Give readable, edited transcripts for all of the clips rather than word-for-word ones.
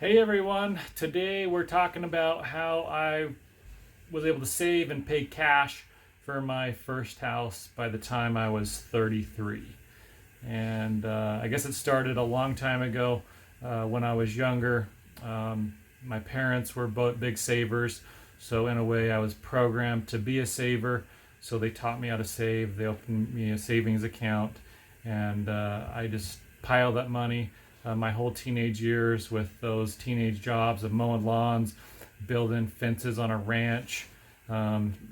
Hey everyone, today we're talking about how I was able to save and pay cash for my first house by the time I was 33. And I guess it started a long time ago when I was younger. My parents were both big savers, so in a way I was programmed to be a saver. So they taught me how to save, they opened me a savings account, and I just piled up money my whole teenage years with those teenage jobs of mowing lawns, building fences on a ranch,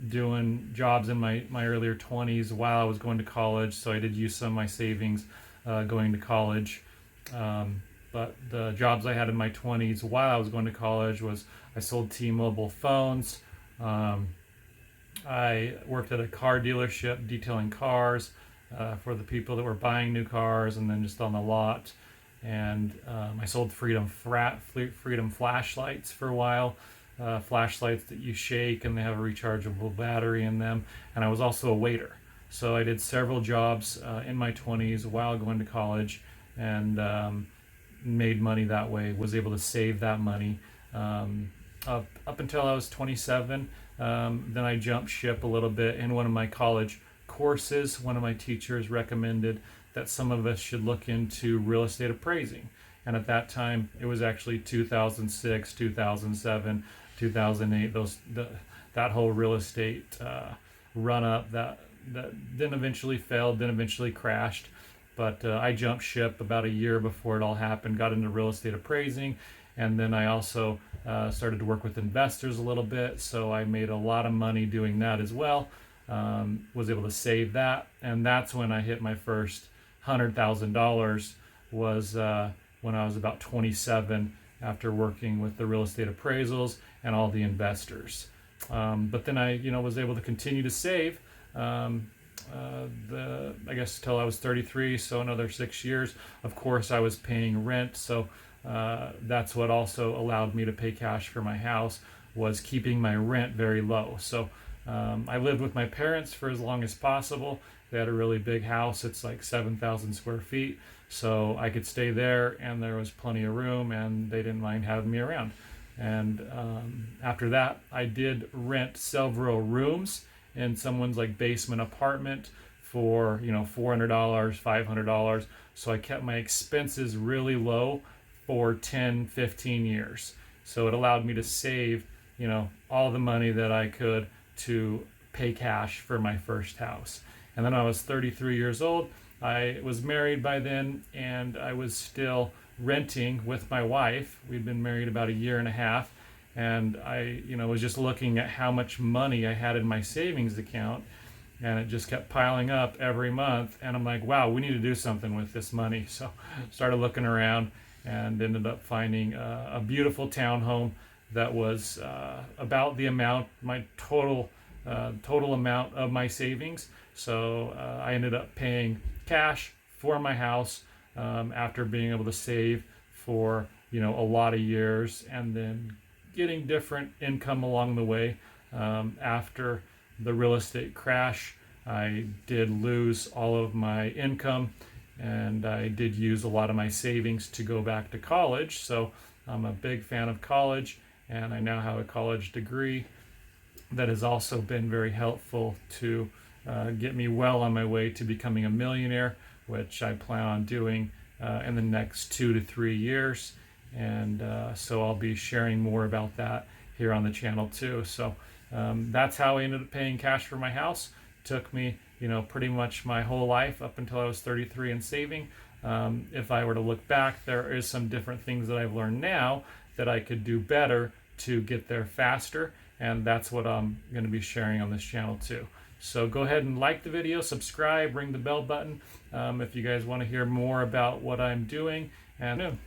doing jobs in my earlier 20s while I was going to college. So I did use some of my savings going to college. But the jobs I had in my 20s while I was going to college was I sold T-Mobile phones. I worked at a car dealership detailing cars for the people that were buying new cars and then just on the lot. And I sold Freedom flashlights for a while, flashlights that you shake and they have a rechargeable battery in them. And I was also a waiter. So I did several jobs in my 20s while going to college and made money that way, was able to save that money up until I was 27. Then I jumped ship a little bit. In one of my college courses, one of my teachers recommended that some of us should look into real estate appraising. And at that time, it was actually 2006, 2007, 2008, that whole real estate run up that then eventually failed, then eventually crashed. But I jumped ship about a year before it all happened, got into real estate appraising, and then I also started to work with investors a little bit. So I made a lot of money doing that as well. Was able to save that, and that's when I hit my first $100,000 was when I was about 27 after working with the real estate appraisals and all the investors. But then I was able to continue to save I guess till I was 33, so another 6 years. Of course, I was paying rent, so that's what also allowed me to pay cash for my house, was keeping my rent very low. So I lived with my parents for as long as possible. They had a really big house. It's like 7,000 square feet. So I could stay there and there was plenty of room and they didn't mind having me around. And after that, I did rent several rooms in someone's like basement apartment for, $400, $500. So I kept my expenses really low for 10, 15 years. So it allowed me to save, all the money that I could to pay cash for my first house. And then I was 33 years old. I was married by then, and I was still renting with my wife. We'd been married about a year and a half, and I, was just looking at how much money I had in my savings account, and it just kept piling up every month. And I'm like, wow, we need to do something with this money. So started looking around and ended up finding a beautiful townhome that was about the amount, my total amount of my savings. So I ended up paying cash for my house after being able to save for a lot of years, and then getting different income along the way. After the real estate crash, I did lose all of my income, and I did use a lot of my savings to go back to college. So I'm a big fan of college, and I now have a college degree that has also been very helpful to get me well on my way to becoming a millionaire, which I plan on doing in the next 2 to 3 years. And so I'll be sharing more about that here on the channel too. So that's how I ended up paying cash for my house. Took me, pretty much my whole life up until I was 33 and saving. If I were to look back, there is some different things that I've learned now that I could do better to get there faster. And that's what I'm going to be sharing on this channel too. So go ahead and like the video, subscribe, ring the bell button if you guys want to hear more about what I'm doing. And